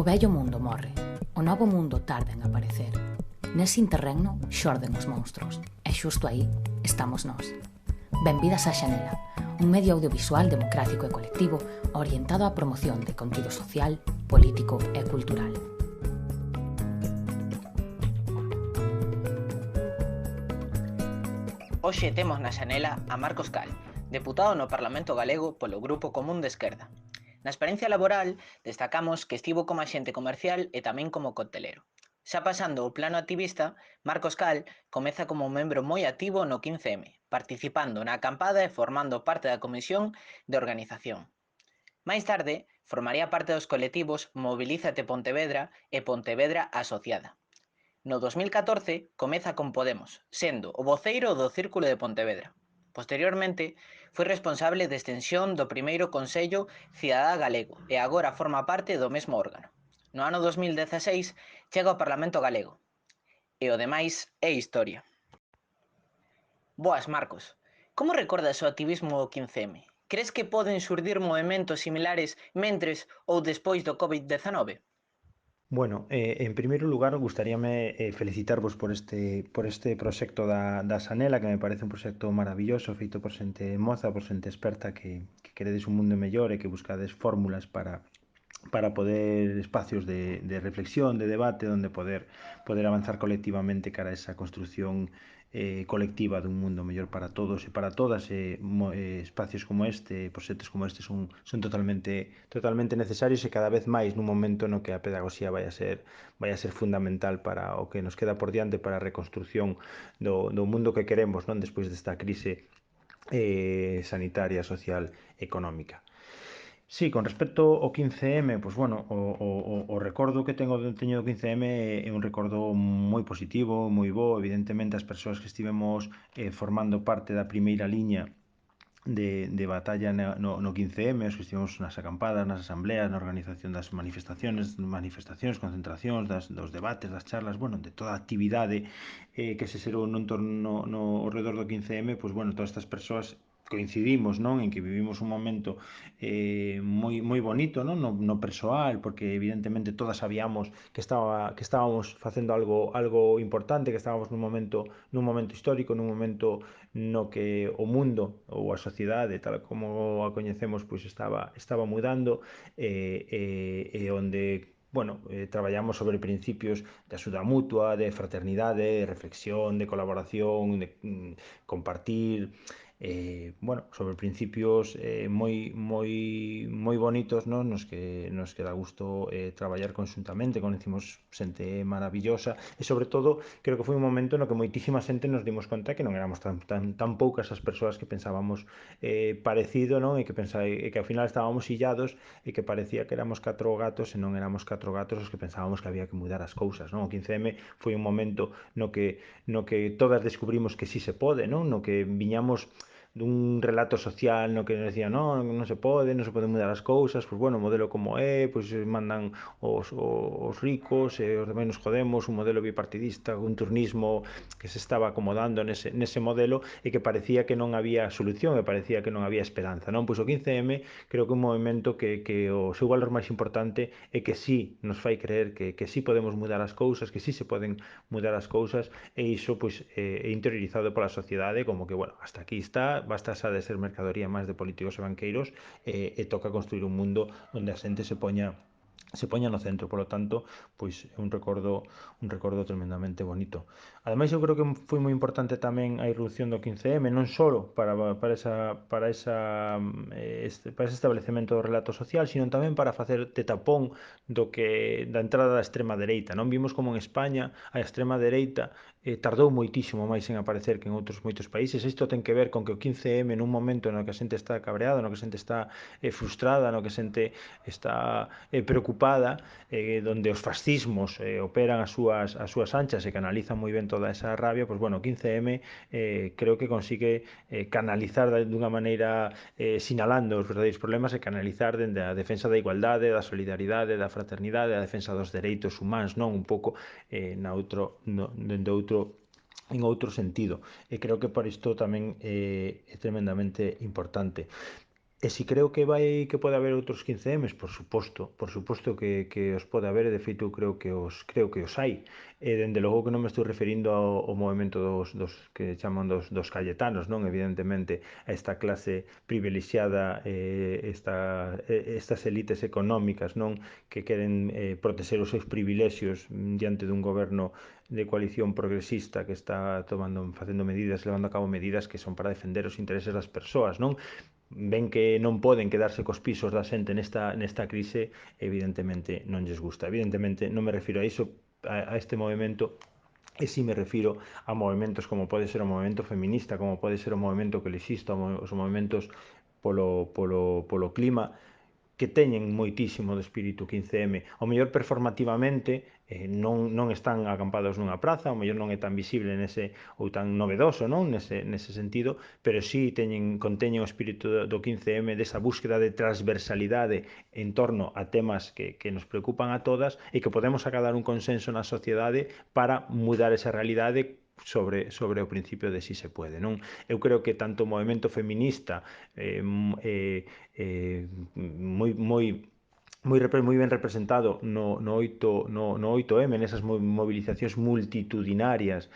O vello mundo morre, o novo mundo tarda en aparecer. Nese interregno xorden os monstruos, e xusto aí estamos nós. Benvidas á Xanela, un medio audiovisual democrático e colectivo orientado á promoción de contido social, político e cultural. Hoxe temos na Xanela a Marcos Cal, deputado no Parlamento Galego polo Grupo Común de Esquerda. Na experiencia laboral, destacamos que estivo como axente comercial e tamén como coctelero. Xa pasando o plano activista, Marcos Cal comeza como membro moi activo no 15M, participando na acampada e formando parte da comisión de organización. Máis tarde, formaría parte dos colectivos Mobilízate Pontevedra e Pontevedra Asociada. No 2014 comeza con Podemos, sendo o voceiro do Círculo de Pontevedra. Posteriormente, foi responsable de extensión do primeiro Consello Cidadá Galego e agora forma parte do mesmo órgano. No ano 2016 chega ao Parlamento Galego. E o demais é historia. Boas, Marcos. Como recordas o activismo do 15M? Crees que poden xurdir movementos similares mentres ou despois do COVID-19? Bueno, en primeiro lugar, gustaríame felicitarvos por este proxecto da Xanela, que me parece un proxecto maravilloso, feito por xente moza, por xente experta que queredes un mundo mellor e que buscades fórmulas para poder espacios de reflexión, de debate, onde poder avanzar colectivamente cara a esa construción colectiva dun mundo mellor para todos e para todas. Espacios como este, proxectos como este son totalmente necesarios e cada vez máis nun momento no que a pedagogía vai a ser fundamental para o que nos queda por diante para a reconstrucción do mundo que queremos, non, despois desta crise sanitaria, social, económica. Sí, con respecto ao 15M, pois bueno, o recordo que teño do 15M é un recordo moi positivo, moi bo. Evidentemente, as persoas que estivemos formando parte da primeira liña de batalla no 15M, os que estivemos nas acampadas, nas asambleas, na organización das manifestacións, concentracións, dos debates, das charlas, bueno, de toda a actividade que se xerou no entorno no redor do 15M, pois bueno, todas estas persoas coincidimos, non, en que vivimos un momento moi bonito, non, no persoal, porque evidentemente todas sabíamos que estábamos facendo algo importante, que estábamos nun momento histórico, nun momento no que o mundo ou a sociedade tal como a coñecemos pois estaba mudando e onde traballamos sobre principios de axuda mutua, de fraternidade, de reflexión, de colaboración, de compartir, sobre principios moi bonitos, non? nos que dá gusto traballar conxuntamente, conhecimos xente maravillosa e sobre todo creo que foi un momento no que moitísima xente nos dimos conta que non éramos tan poucas as persoas que pensábamos parecido, non? E que ao final estábamos illados e que parecía que éramos 4 gatos e non éramos 4 gatos os que pensábamos que había que mudar as cousas, non? O 15M foi un momento no que todas descubrimos que sí se pode, non? No que viñamos dun relato social no que nos decía non se pode mudar as cousas, pois bueno, o modelo como é, pois mandan os ricos e os demais nos jodemos, un modelo bipartidista, un turnismo que se estaba acomodando nese modelo e que parecía que non había solución e parecía que non había esperanza, non? Pois o 15M creo que é un movimento que o seu valor máis importante é que sí nos fai creer que sí podemos mudar as cousas, que sí se poden mudar as cousas e iso pois é interiorizado pola sociedade como que, bueno, hasta aquí está, basta xa de ser mercadoría máis de políticos e banqueiros e toca construir un mundo onde a xente se poña no centro, polo tanto, pois é un recordo tremendamente bonito. Ademais, eu creo que foi moi importante tamén a irrupción do 15M, non só para ese establecemento do relato social, sino tamén para facer de tapón da entrada da extrema dereita. Non vimos como en España a extrema dereita tardou moitísimo máis en aparecer que en outros moitos países. Isto ten que ver con que o 15M nun momento no que a xente está cabreada, no que a xente está frustrada, no que a xente está preocupada, donde os fascismos operan as súas anchas e canalizan moi ben toda esa rabia, pois bueno, o 15M creo que consigue canalizar dunha maneira sinalando os verdadeiros problemas e canalizar dende a defensa da igualdade, da solidaridade, da fraternidade, a defensa dos dereitos humanos, non un pouco en outro sentido. E creo que por isto tamén é tremendamente importante. E si creo que pode haber outros 15Ms, por suposto que os pode haber, e de feito creo que os hai. E dende logo que non me estou referindo ao movemento dos que chaman dos cayetanos, non? Evidentemente, a esta clase privilexiada, estas élites económicas, non? Que queren protexer os seus privilexios diante dun goberno de coalición progresista que está facendo medidas, levando a cabo medidas que son para defender os intereses das persoas, non? Ven que non poden quedarse cos pisos da xente nesta crise, evidentemente non lles gusta. Evidentemente non me refiro a iso, a este movimento, e si me refiro a movimentos como pode ser o movimento feminista, como pode ser o movimento ecoloxista, os movimentos polo clima, que teñen moitísimo do espírito 15M. O mellor performativamente non están acampados nunha praza, o mellor non é tan visible ou tan novedoso, non? Nese sentido, pero sí conteñen o espírito do 15M, desa búsqueda de transversalidade en torno a temas que nos preocupan a todas e que podemos acadar un consenso na sociedade para mudar esa realidade sobre o principio de si se pode, non? Eu creo que tanto o movimento feminista moi ben representado no 8M, nesas movilizacións multitudinarias,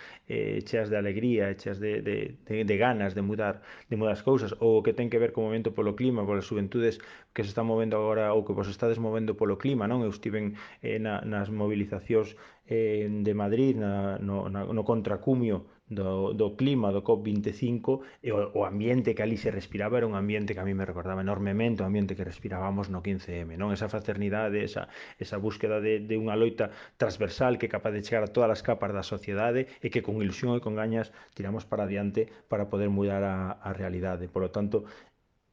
cheas de alegría, cheas de ganas de mudar as cousas, ou o que ten que ver co movimento polo clima, polas xuventudes que se están movendo agora ou que vos estades movendo polo clima, non? Eu estiven nas movilizacións de Madrid, no contracumio do clima do COP25, e o ambiente que ali se respiraba era un ambiente que a mí me recordaba enormemente o ambiente que respirábamos no 15M, non? Esa fraternidade, esa búsqueda de unha loita transversal que é capaz de chegar a todas as capas da sociedade e que con ilusión e con gañas tiramos para adiante para poder mudar a realidade. Por lo tanto,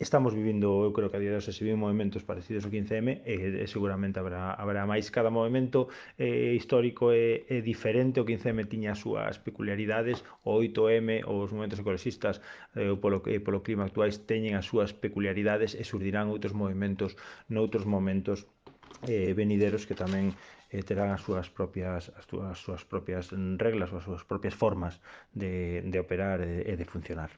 estamos vivindo, eu creo que a día de hoxe se viven movimentos parecidos ao 15M, e seguramente habrá máis. Cada movimento histórico é diferente. O 15M tiña as súas peculiaridades, o 8M, os movimentos ecologistas polo clima actuais teñen as súas peculiaridades, e surdirán outros movimentos noutros momentos venideros que tamén terán as súas propias reglas ou as súas propias formas de operar e de funcionar.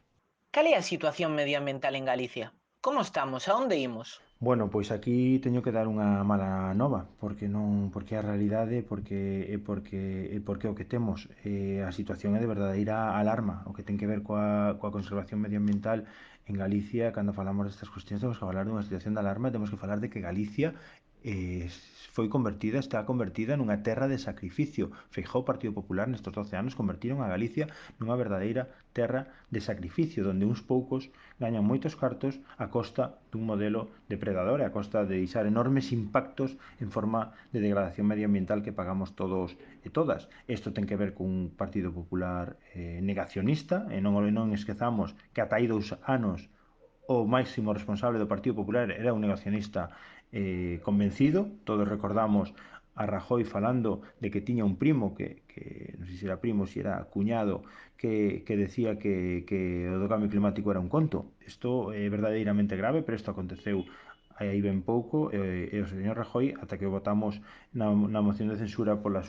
Cal é a situación medioambiental en Galicia? Como estamos? A onde imos? Bueno, pois aquí teño que dar unha mala nova, porque é a realidade, porque é o que temos. A situación é de verdadeira alarma. O que ten que ver coa conservación medioambiental en Galicia, cando falamos destas cuestións, temos que falar dunha situación de alarma, temos que falar de que Galicia está convertida nunha terra de sacrificio. Feijóo, o Partido Popular, nestes 12 anos, convertiron a Galicia nunha verdadeira terra de sacrificio, onde uns poucos gañan moitos cartos a costa dun modelo depredador, a costa de deixar enormes impactos en forma de degradación medioambiental que pagamos todos e todas. Isto ten que ver cun Partido Popular negacionista, e non esquezamos que ata hai 2 anos o máximo responsable do Partido Popular era un negacionista convencido. Todos recordamos a Rajoy falando de que tiña un primo que non sei se era primo, se era cuñado, que decía que o do cambio climático era un conto. Isto é verdadeiramente grave, pero isto aconteceu aí ben pouco, e o señor Rajoy, ata que votamos na moción de censura pola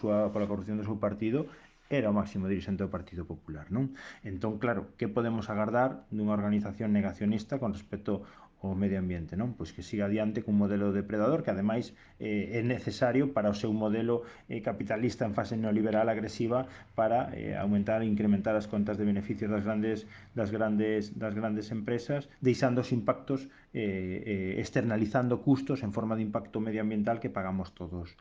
corrupción do seu partido, era o máximo dirixente do Partido Popular, non? Entón, claro, que podemos agardar dunha organización negacionista con respecto ao medio ambiente, non? Pois que siga adiante cun modelo depredador que ademais é necesario para o seu modelo capitalista en fase neoliberal agresiva para aumentar e incrementar as contas de beneficios das grandes empresas, deixando os impactos, externalizando custos en forma de impacto medioambiental que pagamos todos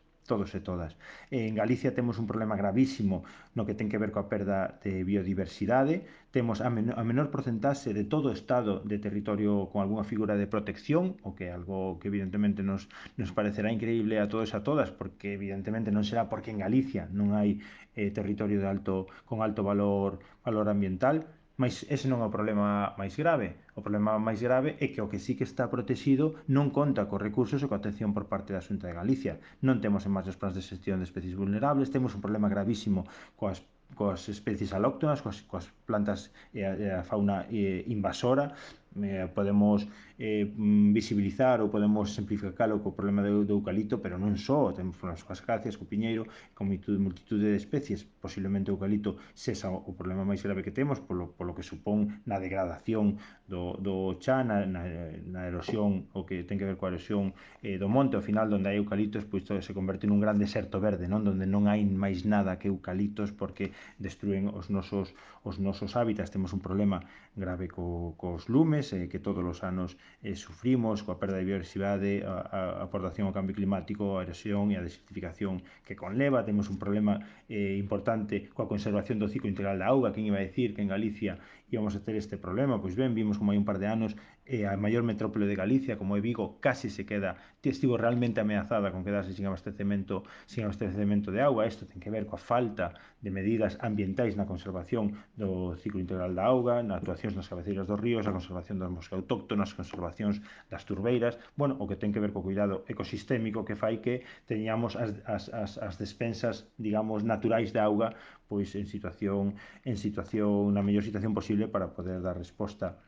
e todas. En Galicia temos un problema gravísimo no que ten que ver coa perda de biodiversidade. Temos a menor porcentaxe de todo o estado de territorio con algunha figura de protección, o que é algo que evidentemente nos parecerá increíble a todos e a todas, porque evidentemente non será porque en Galicia non hai territorio con alto valor ambiental. Mas ese non é o problema máis grave. O problema máis grave é que o que sí que está protegido non conta cos recursos e coa atención por parte da Xunta de Galicia. Non temos en marcha os plans de xestión de especies vulnerables, temos un problema gravísimo coas especies alóctonas, coas plantas e a fauna invasora. podemos visibilizar ou podemos simplificalo co problema do eucalipto, pero non só, temos problemas coas acacias, co piñeiro, con multitude de especies, posiblemente o eucalipto sexa o problema máis grave que temos polo que supón na degradación do chan, na erosión, o que ten que ver coa erosión do monte, ao final, onde hai eucaliptos, pois todo se converte nun gran deserto verde, non? Donde non hai máis nada que eucaliptos porque destruen os nosos hábitats. Temos un problema grave cos lumes, que todos os anos sufrimos, coa perda de biodiversidade, a aportación ao cambio climático, a erosión e a desertificación que conleva. Temos un problema importante coa conservación do ciclo integral da auga. Quen iba a decir que en Galicia íbamos a ter este problema? Pois ben, vimos como hai un par de anos a maior metrópole de Galicia, como é Vigo, casi se queda, estivo realmente ameazada con quedarse sin abastecemento de auga. Isto ten que ver coa falta de medidas ambientais na conservación do ciclo integral da auga, na actuacións nas cabeceiras dos ríos, a conservación das moscas autóctonas, conservacións das turbeiras, bueno, o que ten que ver co cuidado ecosistémico que fai que teñamos as despensas, digamos, naturais de auga pois na mellor situación posible para poder dar resposta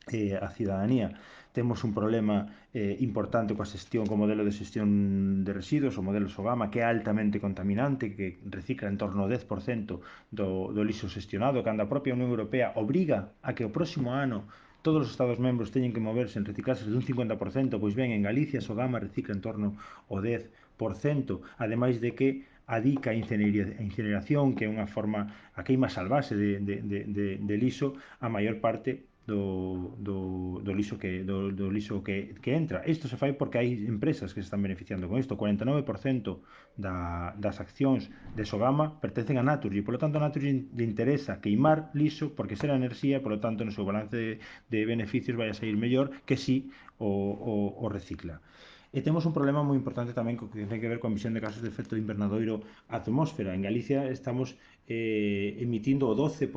a cidadanía. Temos un problema importante coa xestión, co modelo de xestión de residuos, o modelo SOGAMA, que é altamente contaminante, que recicla en torno ao 10% do lixo xestionado, cando a propia Unión Europea obriga a que o próximo ano todos os Estados membros teñen que moverse en reciclarse dun 50%, pois ben, en Galicia SOGAMA recicla en torno ao 10%, ademais de que adica a incineración, que é unha forma, a queima salvaxe de lixo, a maior parte do lixo que entra. Isto se fai porque hai empresas que se están beneficiando con isto. O 49% das accións de Sogama pertencen a Naturgy, polo tanto a Naturgy lle interesa queimar lixo porque será enerxía, polo tanto no seu balance de beneficios vai a sair mellor que si o recicla. E temos un problema moi importante tamén que ten que ver coa emisión de gases de efecto invernadoiro á atmósfera. En Galicia estamos emitindo o 12%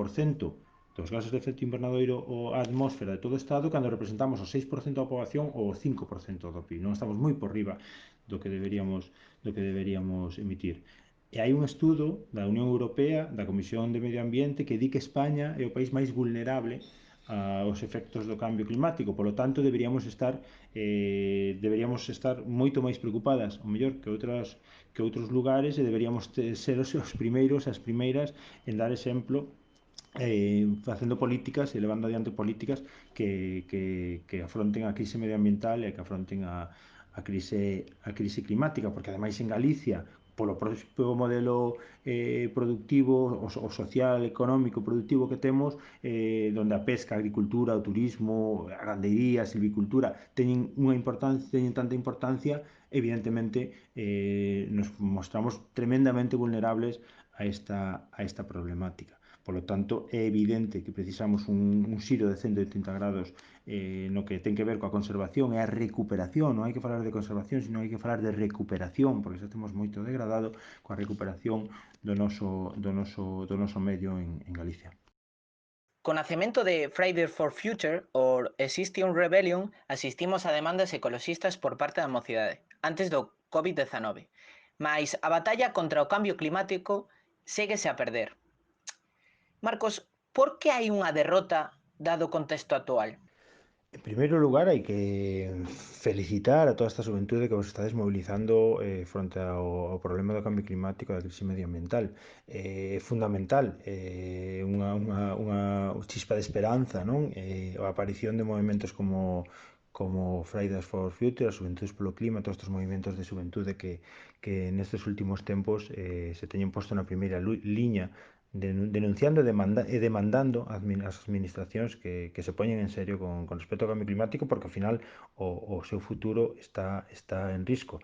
dos gases de efecto invernadoiro á atmósfera de todo o Estado, cando representamos o 6% da poboación ou o 5% do PIB. Non estamos moi por riba do que deberíamos emitir. E hai un estudo da Unión Europea, da Comisión de Medio Ambiente, que di que España é o país máis vulnerable aos efectos do cambio climático. Polo tanto, deberíamos estar moito máis preocupadas, o mellor, que outros lugares, e deberíamos ser os primeiros, as primeiras, en dar exemplo facendo políticas e levando adiante políticas que afronten a crise medioambiental e que afronten a crise climática, porque ademais en Galicia, polo propio modelo productivo, o social, económico, productivo que temos, donde a pesca, a agricultura, o turismo, a gandeiría, a silvicultura teñen tanta importancia, evidentemente nos mostramos tremendamente vulnerables a esta problemática. Polo tanto, é evidente que precisamos un xiro de 180 grados no que ten que ver coa conservación e a recuperación. Non hai que falar de conservación, sino hai que falar de recuperación, porque xa temos moito degradado coa recuperación do noso medio en Galicia. Co nacemento de Fridays for Future ou Extinction Rebellion asistimos a demandas ecoloxistas por parte da mocidade, antes do COVID-19, mais a batalla contra o cambio climático séguese a perder. Marcos, por que hai unha derrota dado o contexto actual? En primeiro lugar, hai que felicitar a toda esta xuventude que vos estades mobilizando fronte ao problema do cambio climático e da crise medioambiental. É fundamental, unha chispa de esperanza, non? A aparición de movimentos como Fridays for Future, as Xuventudes polo Clima, todos estes movimentos de xuventude que nestes últimos tempos se teñen posto na primeira liña denunciando e demandando as administracións que se poñen en serio con respecto ao cambio climático, porque ao final o seu futuro está en risco.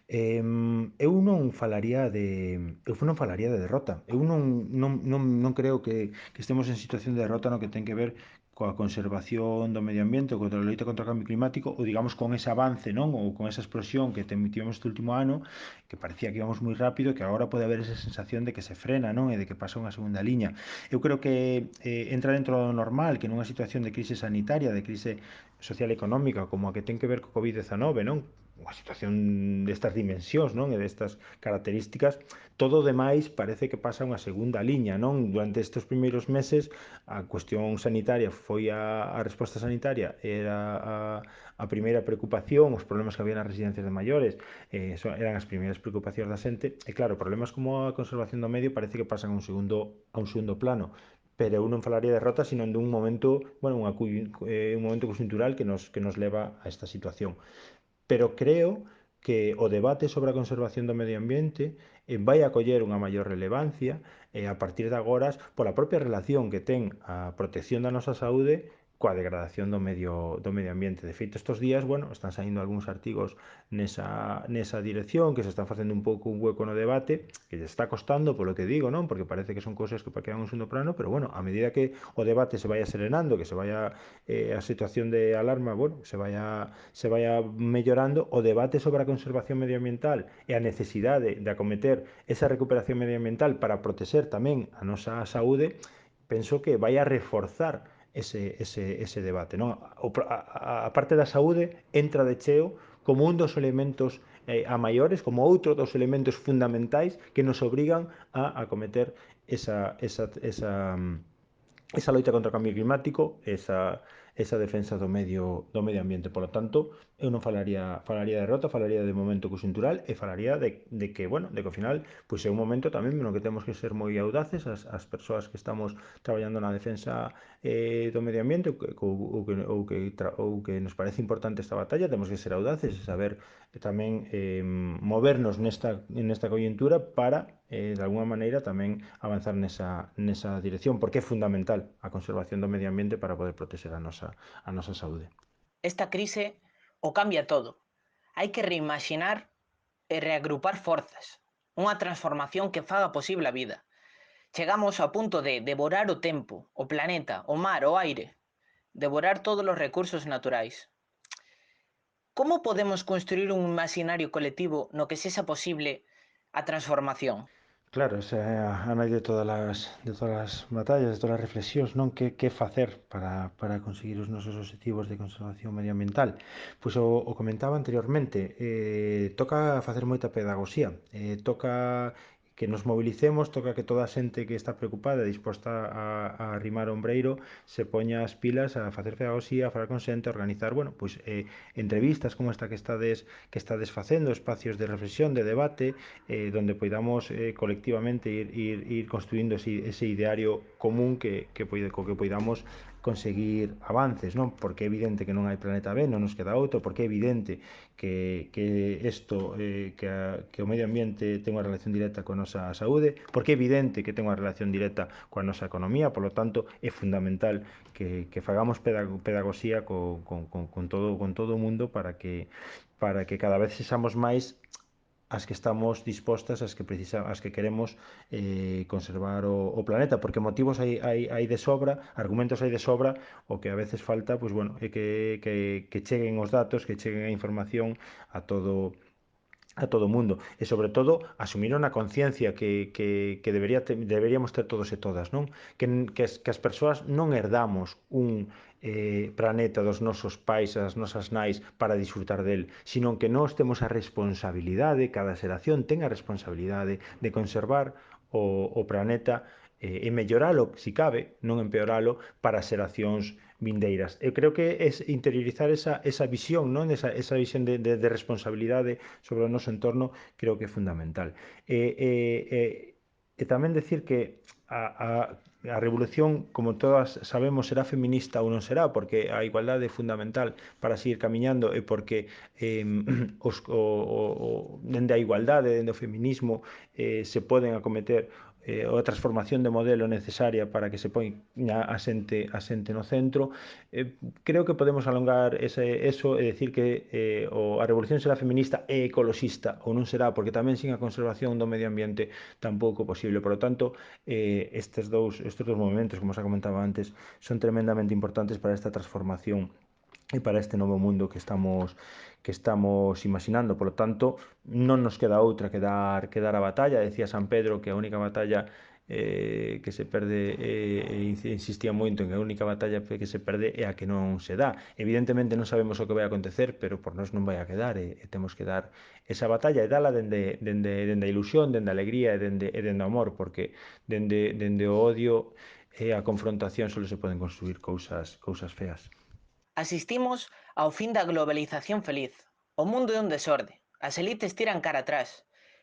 Eu non falaría de derrota. Eu non creo que estemos en situación de derrota no que ten que ver coa conservación do medio ambiente, contra a loita contra o cambio climático, ou digamos con ese avance, non? Ou con esa explosión que tivemos este último ano, que parecía que íbamos moi rápido e que agora pode haber esa sensación de que se frena, non? E de que pasa unha segunda liña. Eu creo que entra dentro do normal que nunha situación de crise sanitaria, de crise social e económica, como a que ten que ver co COVID-19, non? unha situación destas dimensións, non? E destas características, todo o demais parece que pasa a unha segunda liña, non? Durante estes primeiros meses a cuestión sanitaria foi a resposta sanitaria era a primeira preocupación, os problemas que había nas residencias de maiores eran as primeiras preocupacións da xente, e claro, problemas como a conservación do medio parece que pasan a un segundo plano, pero eu non falaría de derrota, sino dun momento, bueno, un momento conjuntural que nos leva a esta situación. Pero creo que o debate sobre a conservación do medio ambiente vai a coller unha maior relevancia a partir de agora pola propia relación que ten a protección da nosa saúde coa degradación do medio ambiente. De feito, estes días, bueno, están saindo algúns artigos nesa dirección, que se están facendo un pouco un hueco no debate, que lle está costando, polo que digo, non? Porque parece que son cousas que quedan un segundo plano, pero bueno, a medida que o debate se vaya serenando, que se vaya a situación de alarma, bueno, se vaya mellorando, o debate sobre a conservación medioambiental e a necesidade de acometer esa recuperación medioambiental para protexer tamén a nosa saúde, penso que vai a reforzar ese debate, non? A parte da saúde entra de cheo como un dos elementos a maiores, como outro dos elementos fundamentais que nos obrigan a acometer esa loita contra o cambio climático, esa defensa do medio ambiente. Por lo tanto, eu non falaría de derrota, falaría de momento conxuntural e falaría de que, bueno, de que ao final pois é un momento tamén no que temos que ser moi audaces as persoas que estamos traballando na defensa do medio ambiente ou que nos parece importante esta batalla, temos que ser audaces e saber tamén movernos nesta coyuntura para, de alguna maneira, tamén avanzar nesa dirección, porque é fundamental a conservación do medio ambiente para poder protexer a nosa saúde. Esta crise o cambia todo. Hai que reimaxinar e reagrupar forzas. Unha transformación que faga posible a vida. Chegamos ao punto de devorar o tempo, o planeta, o mar, o aire. Devorar todos os recursos naturais. Como podemos construir un imaginario colectivo no que sexa posible a transformación? Claro, esa é a nai de todas as batallas, de todas as reflexións, non? Que facer para conseguir os nosos obxectivos de conservación medioambiental? Pois o comentaba anteriormente, toca facer moita pedagogía, toca que nos mobilicemos, toca que toda a xente que está preocupada e disposta a arrimar o ombreiro se poña as pilas a facer pedagogía, a falar con xente, a organizar, bueno, pois entrevistas como esta que estades facendo, espacios de reflexión, de debate, donde poidamos colectivamente ir construindo ese ideario común co que poidamos conseguir avances, non? Porque é evidente que non hai planeta B, non nos queda outro, porque é evidente que isto, que o medio ambiente ten unha relación directa coa nosa saúde, porque é evidente que ten unha relación directa coa nosa economía, por lo tanto é fundamental que fagamos pedagogía con todo o mundo para que cada vez sexamos máis as que estamos dispostas, as que queremos conservar o planeta, porque motivos hai de sobra, argumentos hai de sobra, o que a veces falta, pois bueno, é que cheguen os datos, que cheguen a información a todo o mundo e sobre todo asumir unha conciencia que deberíamos ter todos e todas, non? Que as persoas non herdamos un planeta dos nosos pais, das nosas nais para disfrutar del, sino que nós temos a responsabilidade, cada xeración ten a responsabilidade de conservar o planeta e melloralo, se cabe, non empeoralo para as xeracións vindeiras. Eu creo que é interiorizar esa visión, non? Esa visión de responsabilidade sobre o noso entorno, creo que é fundamental. E tamén decir que a revolución, como todas sabemos, será feminista ou non será, porque a igualdade é fundamental para seguir camiñando e porque dende a igualdade, dende o feminismo, se poden acometer a transformación de modelo necesaria para que se poña a xente no centro. Creo que podemos alongar eso e decir que a revolución será feminista e ecoloxista ou non será, porque tamén sin a conservación do medio ambiente tampouco posible. Por lo tanto, estes dous movimentos, como xa comentaba antes, son tremendamente importantes para esta transformación e para este novo mundo que estamos imaginando. Por lo tanto, non nos queda outra que dar a batalla. Decía San Pedro que a única batalla que se perde, insistía moito en que a única batalla que se perde é a que non se dá. Evidentemente non sabemos o que vai acontecer, pero por nós non vai a quedar, e temos que dar esa batalla e dala dende a ilusión, dende a alegría e dende o amor, porque dende o odio e a confrontación só se poden construir cousas feas. Asistimos ao fin da globalización feliz. O mundo é un desorde. As elites tiran cara atrás,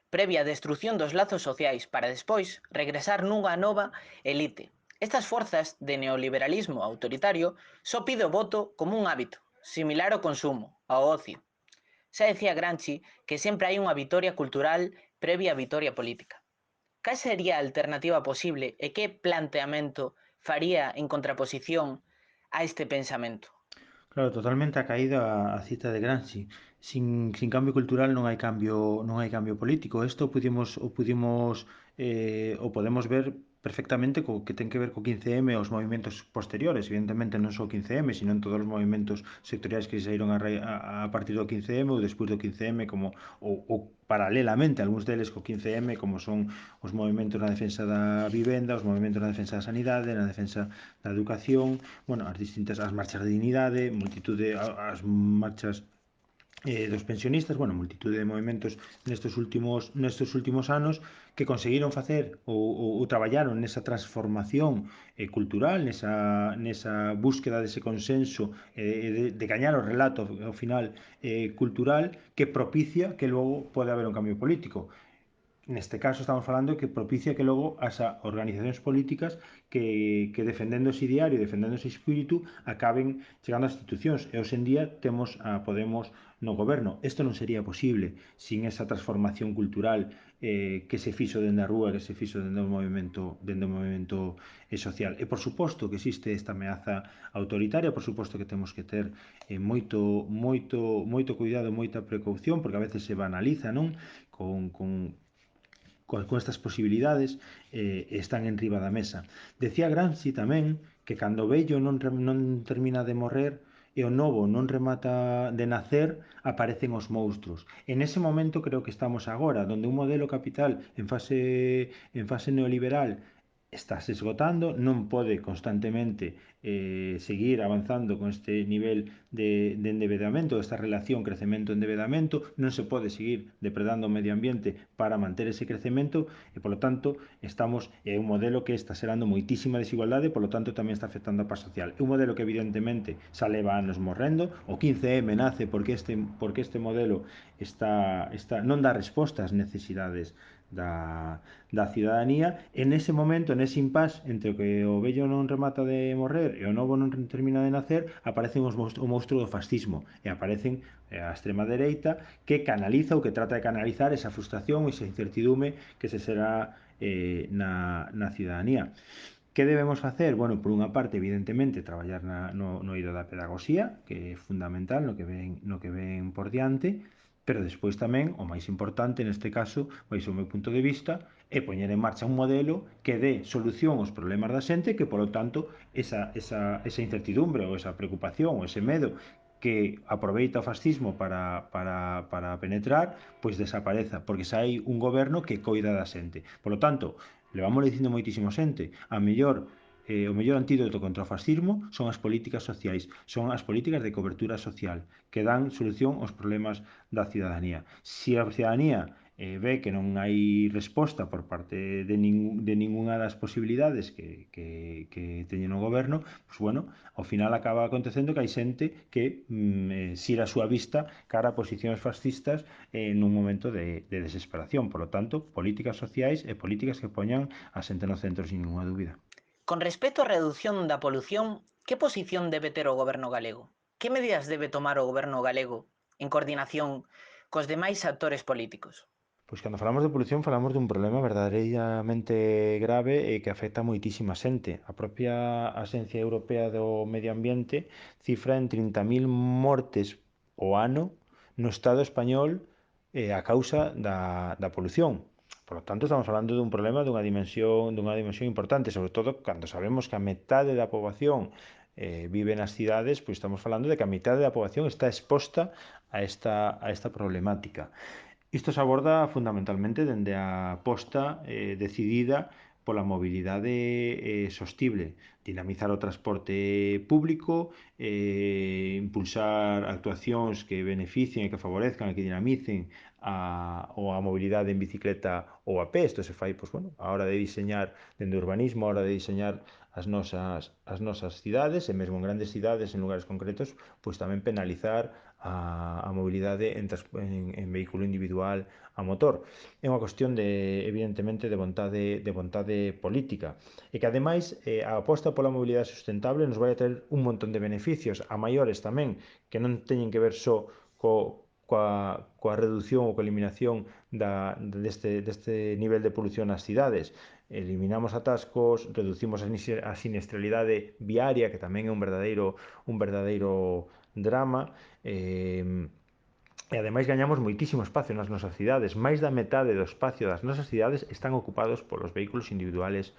previa a destrucción dos lazos sociais para despois regresar nunha nova elite. Estas forzas de neoliberalismo autoritario só pide o voto como un hábito, similar ao consumo, ao ocio. Xa decía Gramsci que sempre hai unha vitoria cultural previa á vitoria política. Cal sería a alternativa posible e que planteamento faría en contraposición a este pensamento? Claro, totalmente ha caído a cita de Gramsci. Sin cambio cultural non hai cambio político. Isto o podemos ver perfectamente co que ten que ver co 15M e os movimentos posteriores. Evidentemente non só o 15M, sino en todos os movimentos sectoriais que saíron a partir do 15M ou despois do 15M, como ou paralelamente algúns deles co 15M, como son os movimentos na defensa da vivenda, os movimentos na defensa da sanidade, na defensa da educación, bueno, as marchas de dignidade, as marchas dos pensionistas, bueno, multitude de movimentos nestes últimos anos que conseguiron facer ou traballaron nesa transformación cultural, nesa búsqueda dese consenso, de gañar o relato ao final cultural, que propicia que logo pode haber un cambio político. Neste caso estamos falando de que propicia que logo as organizacións políticas que defendendo ese ideario e defendendo ese espírito acaben chegando ás institucións. E hoxe en día temos a Podemos no goberno. Isto non sería posible sin esa transformación cultural que se fixo dende a rúa, que se fixo dende o movimento social. E por suposto que existe esta ameaza autoritaria, por suposto que temos que ter moito cuidado, moita precaución, porque a veces se banaliza, non? Con estas posibilidades están enriba da mesa. Decía Gramsci tamén que cando o vello non termina de morrer e o novo non remata de nacer, aparecen os monstruos. En ese momento creo que estamos agora, donde un modelo capital en fase neoliberal está se esgotando, non pode constantemente seguir avanzando con este nivel de endevedamento, esta relación crecemento-endevedamento, non se pode seguir depredando o medio ambiente para manter ese crecemento e, polo tanto, é un modelo que está xerando moitísima desigualdade e, polo tanto, tamén está afectando a paz social. É un modelo que, evidentemente, xa leva anos morrendo, o 15M nace porque este modelo non dá resposta ás necesidades da cidadanía. En ese momento, nese impasse entre o que o vello non remata de morrer e o novo non termina de nacer, aparecen o monstruo do fascismo e aparecen a extrema dereita, que canaliza ou que trata de canalizar esa frustración e esa incertidume que se será na cidadanía. Que debemos facer? Bueno, por unha parte, evidentemente, traballar no eido da pedagogía, que é fundamental no que ven por diante, pero despois tamén, o máis importante neste caso, baixo o meu punto de vista, é poñer en marcha un modelo que dé solución aos problemas da xente, que, polo tanto, esa incertidumbre ou esa preocupación ou ese medo que aproveita o fascismo para penetrar, pois desapareza, porque xa hai un goberno que coida da xente. Polo tanto, levamos dicindo moitísimo xente, o mellor antídoto contra o fascismo son as políticas sociais, son as políticas de cobertura social que dan solución aos problemas da cidadanía. Se a cidadanía ve que non hai resposta por parte de ningunha das posibilidades que teñen o goberno, pois bueno, ao final acaba acontecendo que hai xente que xira a súa vista cara a posicións fascistas nun momento de desesperación. Por lo tanto, políticas sociais e políticas que poñan a xente no centro, sin ninguna dúbida. Con respecto á redución da polución, que posición debe ter o goberno galego? Que medidas debe tomar o goberno galego en coordinación cos demais actores políticos? Pois cando falamos de polución falamos dun problema verdadeiramente grave e que afecta a moitísima xente. A propia Axencia Europea do Medio Ambiente cifra en 30.000 mortes ao ano no Estado español a causa da polución. Por lo tanto, estamos falando dun problema dunha dimensión importante, sobre todo cando sabemos que a metade da poboación vive nas cidades, pois estamos falando de que a metade da poboación está exposta a esta problemática. Isto se aborda fundamentalmente dende a aposta decidida pola mobilidade sostible, dinamizar o transporte público, impulsar actuacións que beneficien e que favorezcan e que dinamicen a mobilidade en bicicleta ou a pé. Isto se fai, pois, bueno, a hora de diseñar dende o urbanismo, a hora de diseñar as nosas cidades, e mesmo en grandes cidades, en lugares concretos, pois tamén penalizar a mobilidade en vehículo individual a motor. É unha cuestión evidentemente de vontade política, e que ademais a aposta pola mobilidade sustentable nos vai a ter un montón de beneficios, a maiores tamén, que non teñen que ver só coa reducción ou coa eliminación deste nivel de polución nas cidades. Eliminamos atascos, reducimos a siniestralidade viaria, que tamén é un verdadeiro drama, e ademais gañamos moitísimo espacio nas nosas cidades. Máis da metade do espacio das nosas cidades están ocupados polos vehículos individuales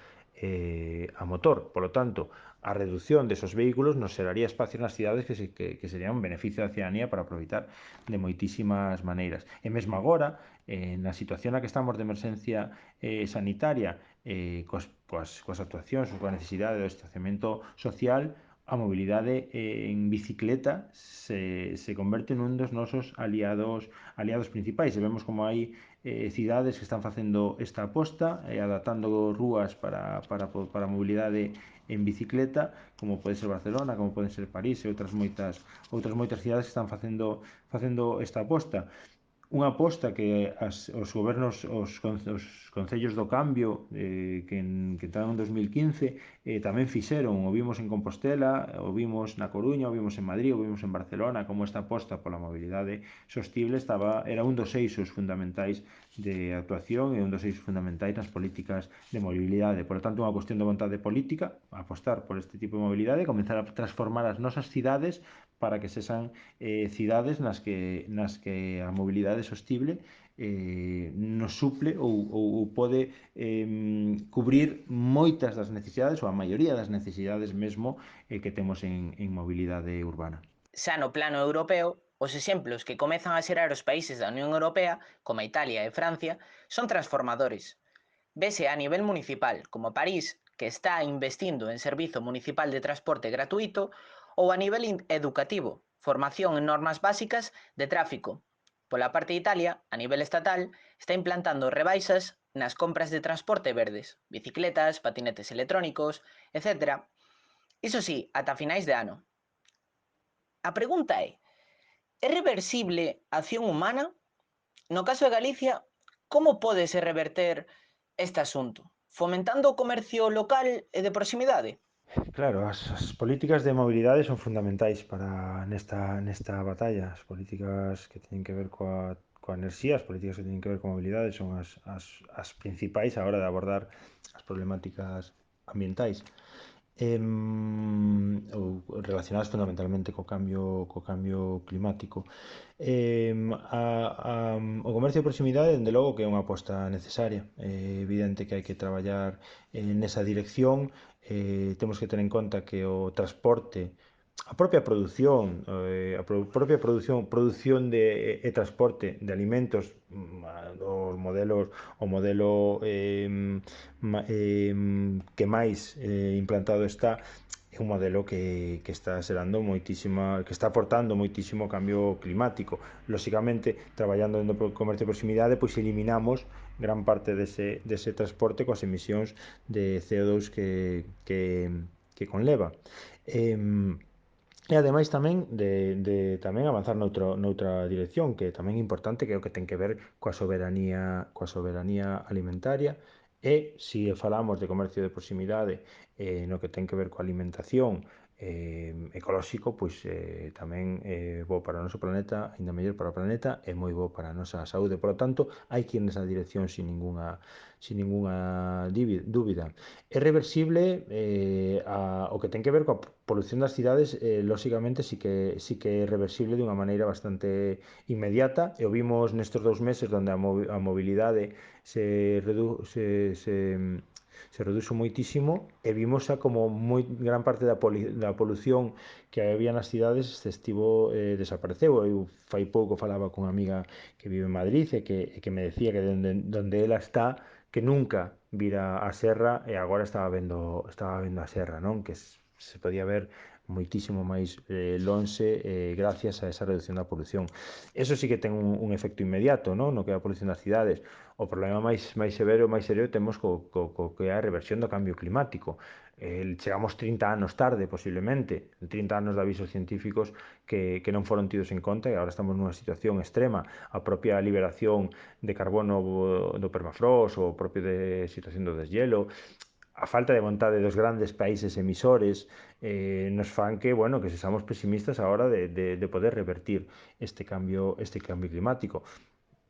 a motor. Polo tanto, a reducción desos vehículos nos xeraría espacio nas cidades que sería un beneficio da ciudadanía para aproveitar de moitísimas maneiras. E mesmo agora, na situación na que estamos de emerxencia sanitaria, coas actuacións, coa necesidade do distanciamento social, a mobilidade en bicicleta se converte nun dos nosos aliados principais, e vemos como hai cidades que están facendo esta aposta, adaptando rúas para a mobilidade en bicicleta, como pode ser Barcelona, como poden ser París e outras moitas cidades que están facendo esta aposta. Unha aposta que os gobernos, os concellos do cambio que entraron en 2015 tamén fixeron. O vimos en Compostela, o vimos na Coruña, o vimos en Madrid, o vimos en Barcelona, como esta aposta pola mobilidade sostible era un dos eixos fundamentais de actuación e un dos eixos fundamentais nas políticas de mobilidade. Por lo tanto, unha cuestión de vontade política, apostar por este tipo de mobilidade, comenzar a transformar as nosas cidades para que sexan cidades nas que a mobilidade sostible nos suple ou pode cubrir moitas das necesidades, ou a maioría das necesidades mesmo que temos en mobilidade urbana. Xa no plano europeo, os exemplos que comezan a xerar os países da Unión Europea, como Italia e Francia, son transformadores. Vese a nivel municipal, como París, que está investindo en servizo municipal de transporte gratuito, ou a nivel educativo, formación en normas básicas de tráfico. Pola parte de Italia, a nivel estatal, está implantando rebaixas nas compras de transporte verdes, bicicletas, patinetes electrónicos, etc. Iso sí, ata finais de ano. A pregunta é reversible a acción humana? No caso de Galicia, como pódese reverter este asunto? Fomentando o comercio local e de proximidade? Claro, as políticas de mobilidade son fundamentais nesta batalla. As políticas que teñen que ver coa enerxía, as políticas que teñen que ver coa mobilidade son as principais a hora de abordar as problemáticas ambientais, ou relacionadas fundamentalmente co cambio climático. O comercio de proximidade, dende logo, que é unha aposta necesaria. É evidente que hai que traballar nesa dirección. Temos que ter en conta que o transporte, a propia produción, produción e transporte de alimentos, o modelo que máis implantado está, é un modelo que está que está aportando moitísimo ao cambio climático. Lóxicamente, traballando no comercio de proximidade, pois eliminamos gran parte dese transporte coas emisións de CO2 que conleva. E ademais tamén de tamén avanzar noutra dirección, que tamén é importante, que é o que ten que ver coa soberanía alimentaria. E se falamos de comercio de proximidade, no que ten que ver coa alimentación ecolóxico, pois tamén é bo para o noso planeta, aínda mellor para o planeta, e moi bo para a nosa saúde. Por lo tanto, hai que ir nesa dirección sin ningunha dúbida. É reversible o que ten que ver coa polución das cidades, lóxicamente sí que é reversible dunha maneira bastante inmediata, e o vimos nestes 2 meses onde a mobilidade se reduxo moitísimo, e vimos xa como gran parte da polución que había nas cidades desapareceu. Eu fai pouco falaba cunha amiga que vive en Madrid e que me decía que donde ela está que nunca vira a serra e agora estaba vendo a serra, non? Que se podía ver moitísimo máis lonxe gracias a esa reducción da polución. Eso sí que ten un efecto inmediato, non? No que é a polución das cidades. O problema máis severo, máis serio temos co que é a reversión do cambio climático. Chegamos 30 anos tarde, posiblemente, 30 anos de avisos científicos que non foron tidos en conta e agora estamos nunha situación extrema. A propia liberación de carbono do permafrost, o propio de situación do deshielo, a falta de vontade dos grandes países emisores nos fan que, bueno, que sexamos pesimistas a hora de poder revertir este cambio climático.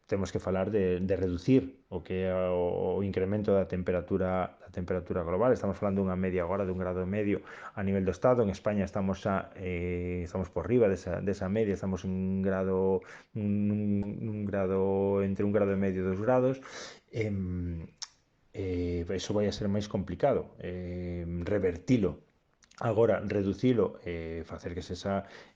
Temos que falar de reducir o que é o incremento da temperatura global. Estamos falando dunha media agora de 1,5 grados a nivel do Estado. En España estamos por riba desa media, estamos un grado entre 1,5 grados e 2 grados. Eso vai a ser máis complicado, revertilo. Agora, reducilo, facer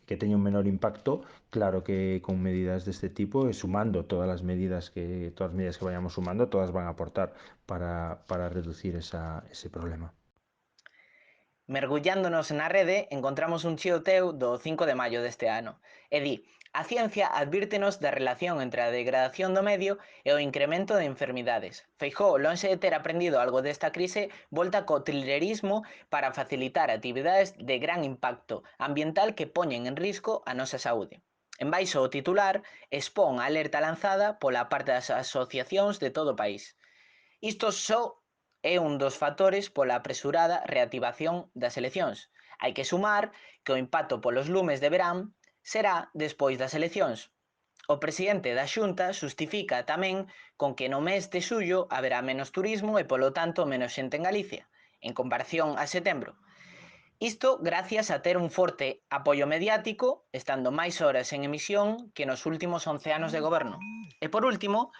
que teña un menor impacto, claro que con medidas deste tipo, sumando todas as medidas que vayamos sumando, todas van a aportar para reducir ese problema. Mergullándonos na rede, encontramos un chío teu do 5 de maio deste ano. E di, a ciencia advírtenos da relación entre a degradación do medio e o incremento de enfermidades. Feijóo, lonxe de ter aprendido algo desta crise, volta co trilerismo para facilitar actividades de gran impacto ambiental que poñen en risco a nosa saúde. En baixo o titular expón a alerta lanzada pola parte das asociacións de todo o país. Isto só é un dos factores pola apresurada reactivación das eleccións. Hai que sumar que o impacto polos lumes de verán será despois das eleccións. O presidente da Xunta xustifica tamén con que no mes de xullo haberá menos turismo e polo tanto menos xente en Galicia, en comparación a setembro. Isto gracias a ter un forte apoio mediático, estando máis horas en emisión que nos últimos 11 anos de goberno. E por último,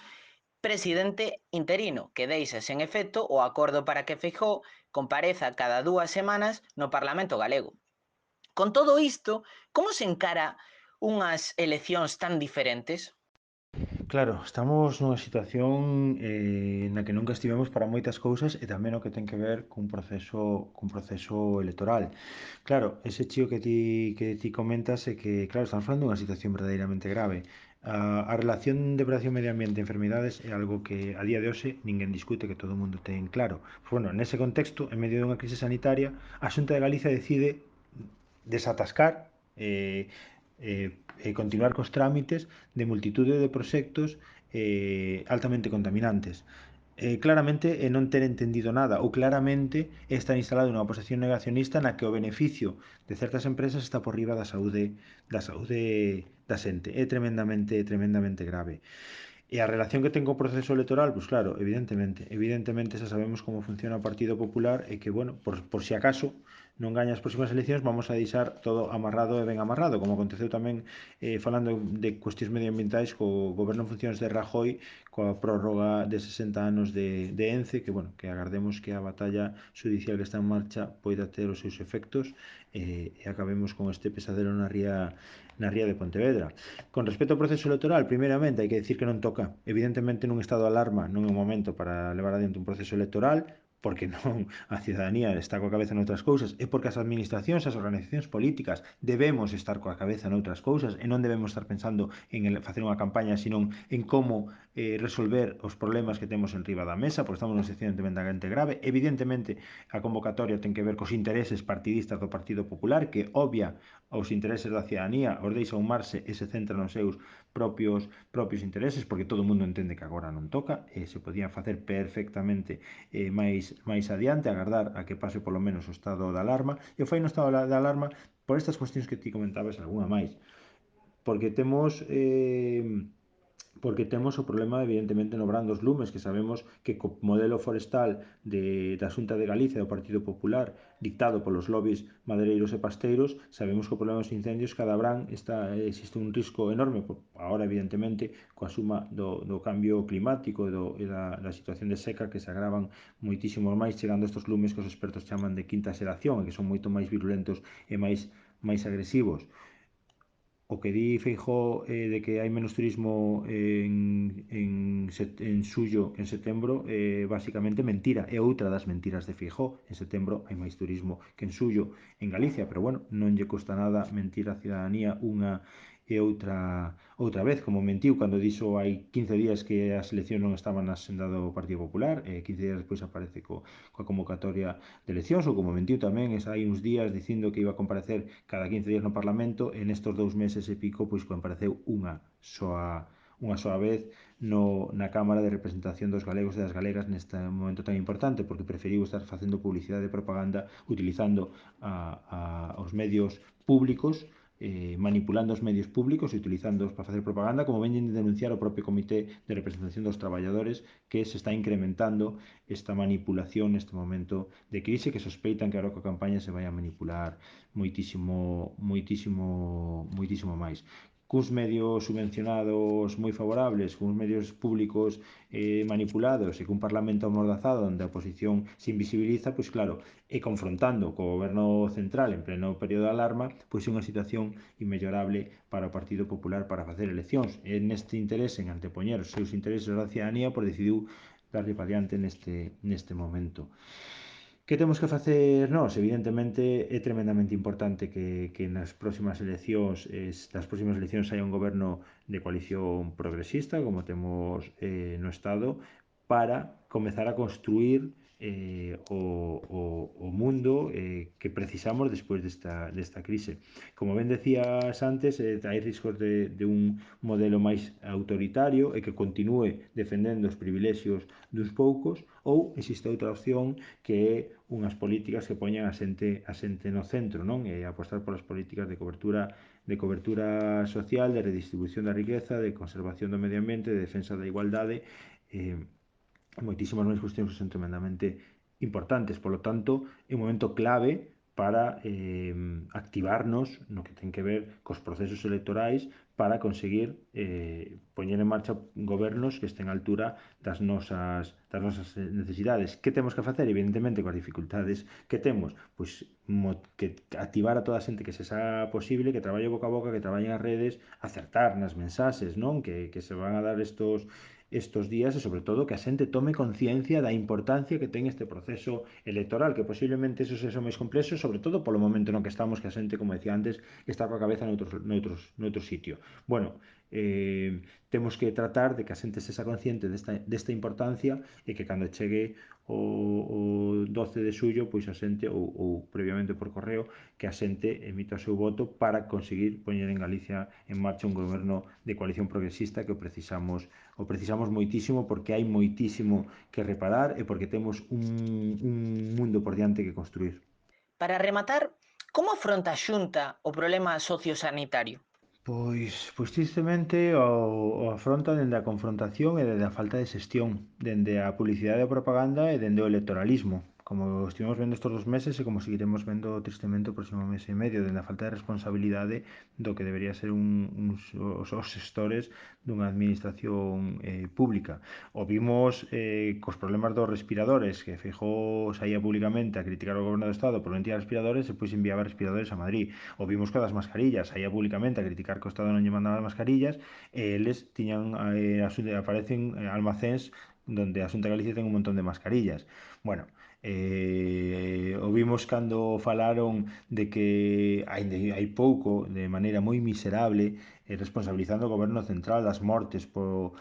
presidente interino, que deixa sen efecto o acordo para que Feijóo compareza cada 2 semanas no Parlamento galego. Con todo isto, como se encara unhas eleccións tan diferentes? Claro, estamos nunha situación na que nunca estivemos para moitas cousas e tamén o que ten que ver cun proceso electoral. Claro, ese chío que ti comentas é que, claro, estamos falando dunha situación verdadeiramente grave. A relación de prevención medio ambiente e enfermidades é algo que a día de hoxe ninguén discute, que todo o mundo ten claro. Pues, bueno, nese contexto, en medio dunha crise sanitaria, a Xunta de Galicia decide desatascar continuar cos trámites de multitude de proxectos altamente contaminantes. Claramente non ter entendido nada ou claramente estar instalado nunha posición negacionista na que o beneficio de certas empresas está por riba da saúde da xente. É tremendamente grave. E a relación que ten co proceso electoral, pois claro, evidentemente xa sabemos como funciona o Partido Popular e que, bueno, por si acaso non gaña as próximas eleccións, vamos a deixar todo amarrado e ben amarrado, como aconteceu tamén falando de cuestións medioambientais co goberno en funcións de Rajoy, coa prórroga de 60 anos de ENCE, que, bueno, que agardemos que a batalla judicial que está en marcha poida ter os seus efectos e acabemos con este pesadelo na ría de Pontevedra. Con respecto ao proceso electoral, primeiramente hai que dicir que non toca. Evidentemente nun estado de alarma non é un momento para levar adiante un proceso electoral, porque non a ciudadanía está coa cabeza noutras cousas, é porque as administracións, as organizacións políticas debemos estar coa cabeza noutras cousas e non debemos estar pensando en facer unha campaña, senón en como resolver os problemas que temos en riba da mesa, porque estamos nunha situación tremendamente grave. Evidentemente, a convocatoria ten que ver cos intereses partidistas do Partido Popular, que obvia os intereses da ciudadanía, os deixa humarse e se centra nos seus propios intereses, porque todo o mundo entende que agora non toca, e se podían facer perfectamente máis adiante, agardar a que pase polo menos o estado de alarma, e o fai no estado de alarma por estas cuestións que ti comentabas, algunha máis, porque temos o problema, evidentemente, no brán dos lumes, que sabemos que co modelo forestal da Xunta de Galicia do Partido Popular, dictado polos lobbies madeireiros e pasteiros, sabemos que o problema dos incendios cada brán existe un risco enorme, agora, evidentemente, coa suma do cambio climático e da situación de seca, que se agravan moitísimos máis, chegando a estos lumes que os expertos chaman de quinta xeración, e que son moito máis virulentos e máis agresivos. o que di Feijóo de que hai menos turismo en Suyo que en setembro, basicamente mentira, é outra das mentiras de Feijóo. En setembro hai máis turismo que en Suyo en Galicia, pero bueno, non lle custa nada mentir á cidadanía unha e outra vez, como mentiu cando dixo hai 15 días que as eleccións non estaban na senda do Partido Popular, 15 días despois aparece coa convocatoria de eleccións, ou como mentiu tamén hai uns días dicindo que iba a comparecer cada 15 días no Parlamento, e nestos 2 meses e pico pois compareceu unha soa vez na Cámara de Representación dos Galegos e das Galegas neste momento tan importante, porque preferiu estar facendo publicidade e propaganda utilizando os medios públicos, manipulando os medios públicos e utilizándoos para facer propaganda, como veñen de denunciar o propio Comité de Representación dos Traballadores, que se está incrementando esta manipulación neste momento de crise, que sospeitan que agora coa campaña se vai a manipular moitísimo, moitísimo, moitísimo máis. Cuns medios subvencionados moi favorables, cuns medios públicos manipulados e cun Parlamento amordazado onde a oposición se invisibiliza, pois claro, e confrontando co goberno central en pleno período de alarma, pois é unha situación inmellorable para o Partido Popular para facer eleccións. E neste interese en antepoñer os seus intereses da cidadanía, pois decidiu darlle para diante neste momento. Que temos que facer nós? Evidentemente é tremendamente importante que nas próximas eleccións haya un goberno de coalición progresista, como temos no Estado, para comezar a construir o mundo que precisamos despois desta crise. Como ben decías antes, hai riscos de un modelo máis autoritario e que continúe defendendo os privilexios dos poucos, ou existe outra opción que é unhas políticas que poñan a xente no centro, non? E apostar polas políticas de cobertura social, de redistribución da riqueza, de conservación do medio ambiente, de defensa da igualdade, moitísimas máis cuestións que son tremendamente importantes. Polo tanto, é un momento clave para activarnos no que ten que ver cos procesos electorais para conseguir poñer en marcha gobernos que estén á altura das nosas necesidades. Que temos que facer? Evidentemente, coas dificultades que temos, pois que activar a toda a xente que se xa posible, que traballe boca a boca, que traballe as redes, acertar nas mensaxes, non? Que se van a dar estos días, e sobre todo que a xente tome conciencia da importancia que ten este proceso electoral, que posiblemente eso sexa máis complexo, sobre todo polo momento no que estamos, que a xente, como decía antes, está coa cabeza noutro sitio. Bueno, temos que tratar de que a xente sexa consciente desta importancia, e que cando chegue o 12 de xullo, pois a xente, ou previamente por correo, que a xente emita o seu voto para conseguir poñer en Galicia en marcha un goberno de coalición progresista, que o precisamos moitísimo, porque hai moitísimo que reparar e porque temos un mundo por diante que construir. Para rematar, como afronta a Xunta o problema sociosanitario? Pois tristemente o afronta dende a confrontación e dende a falta de xestión, dende a publicidade e propaganda e dende o electoralismo, como estivemos vendo estes 2 meses e como seguiremos vendo tristemente o próximo mes e medio, dende a falta de responsabilidade do que debería ser os xestores dunha administración pública. O vimos cos problemas dos respiradores, que Feijóo saía públicamente a criticar o goberno do Estado por non tirar respiradores e pois enviaba respiradores a Madrid. O vimos co das mascarillas, saía públicamente a criticar que o Estado non lle mandaba as mascarillas, e eles aparecen almacéns donde a Xunta de Galicia ten un montón de mascarillas. Bueno, o vimos cando falaron de que hai pouco, de maneira moi miserable, responsabilizando o goberno central das mortes polo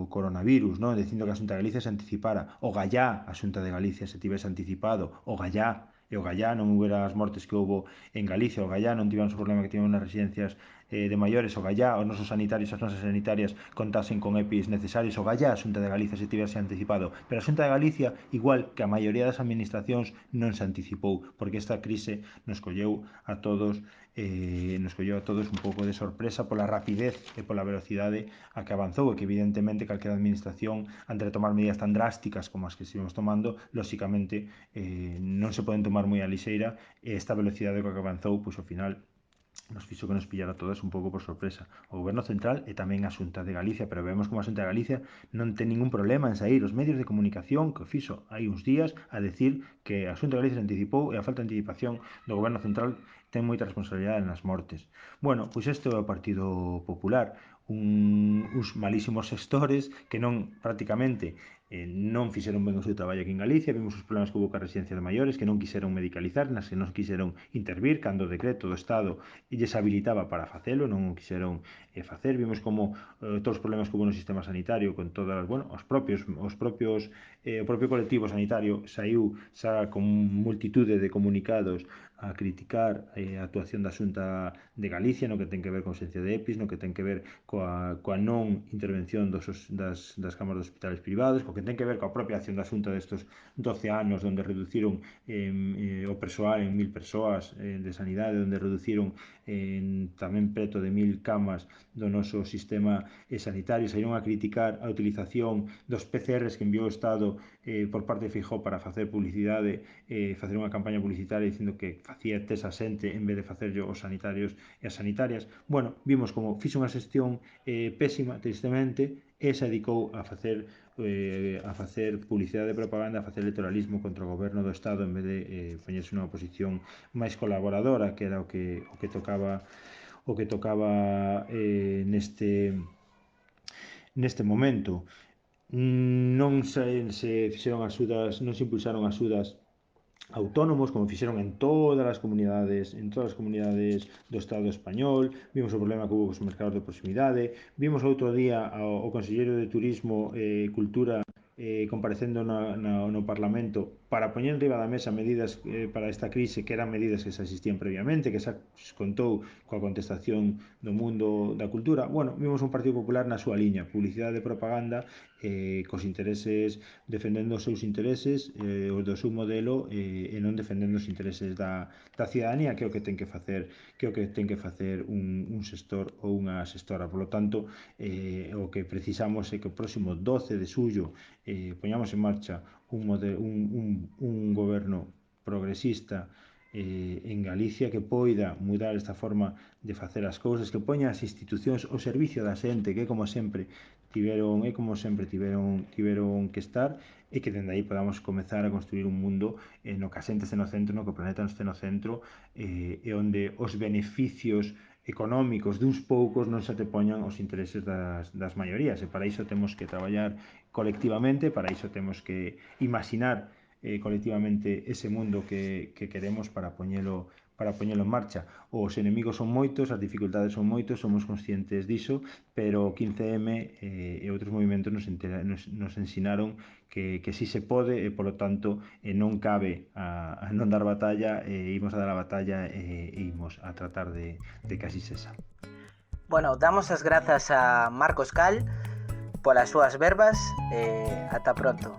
coronavirus, non? Dicindo que a Xunta de Galicia se anticipara. O gallá a Xunta de Galicia se tivese anticipado, o gallá, e o gallá non hubiera as mortes que houbo en Galicia, o gallá non tivemos o problema que tivemos nas residencias de maiores, o gallá os nosos sanitarios e as nosas sanitarias contasen con EPIs necesarios, o gallá a Xunta de Galicia se tivese anticipado. Pero a Xunta de Galicia, igual que a maioría das administracións, non se anticipou, porque esta crise nos colleu a todos un pouco de sorpresa pola rapidez e pola velocidade a que avanzou, e que evidentemente calquera administración, antes de tomar medidas tan drásticas como as que estivemos tomando, lóxicamente non se poden tomar moi a lixeira, e esta velocidade coa que avanzou, pois ao final nos fixo que nos pillara todas un pouco por sorpresa, o goberno central e tamén a Xunta de Galicia, pero vemos como a Xunta de Galicia non ten ningún problema en sair os medios de comunicación que o fixo hai uns días a decir que a Xunta de Galicia se anticipou, e a falta de anticipación do goberno central ten moita responsabilidade nas mortes. Bueno, pois este é o Partido Popular, uns malísimos xestores que non prácticamente non fixeron ben o seu traballo aquí en Galicia. Vimos os problemas que houve coas residencias de maiores, que non quixeron medicalizar, nas que non quixeron intervir cando o decreto do Estado lles habilitaba para facelo, non o quixeron facer. Vimos como todos os problemas que houve no sistema sanitario con todas, bueno, o propio colectivo sanitario saiu xa con multitude de comunicados a criticar a actuación da Xunta de Galicia no que ten que ver con ausencia de EPIs, no que ten que ver coa non intervención das cámaras de hospitales privados, co que ten que ver coa propia acción da Xunta destes 12 anos onde reduciron o persoal en 1000 persoas de sanidade, onde reduciron tamén preto de 1000 camas do noso sistema sanitario. Saíron a criticar a utilización dos PCRs que enviou o Estado por parte de Feijóo para facer publicidade, facer unha campaña publicitaria dicindo que facía test a xente en vez de facerlo os sanitarios e as sanitarias. Bueno, vimos como fixo unha xestión pésima, tristemente, e se dedicou a facer publicidade e propaganda, a facer electoralismo contra o goberno do Estado en vez de poñerse unha posición máis colaboradora, que era o que tocaba neste momento. Non se fixeron axudas, non se impulsaron axudas autónomos como fixeron en todas as comunidades do Estado español. Vimos o problema que houve cos mercados de proximidade. Vimos outro día o conselleiro de Turismo e Cultura comparecendo no Parlamento para poñer enriba da mesa medidas para esta crise, que eran medidas que xa existían previamente, que xa contou coa contestación do mundo da cultura. Bueno, vimos un Partido Popular na súa liña, publicidade e propaganda, cos intereses, defendendo os seus intereses, os do seu modelo, e non defendendo os intereses da cidadanía, que é o que ten que facer un xestor ou unha xestora. Por lo tanto, o que precisamos é que o próximo 12 de xullo poñamos en marcha un goberno progresista en Galicia, que poida mudar esta forma de facer as cousas, que poña as institucións ao servicio da xente, que como sempre tiveron que estar, e que dende aí podamos comezar a construir un mundo no que a xente este no centro, no que o planeta este no centro, e onde os beneficios económicos duns poucos non se antepoñan aos intereses das maiorías, e para iso temos que traballar colectivamente, para iso temos que imaginar colectivamente ese mundo que queremos para poñelo en marcha. Os enemigos son moitos, as dificultades son moitos, somos conscientes diso, pero o 15M e outros movimentos nos ensinaron que si se pode, e polo tanto non cabe a non dar batalla, imos a dar a batalla e imos a tratar de que así sexa. Bueno, damos as grazas a Marcos Cal polas súas verbas e ata pronto.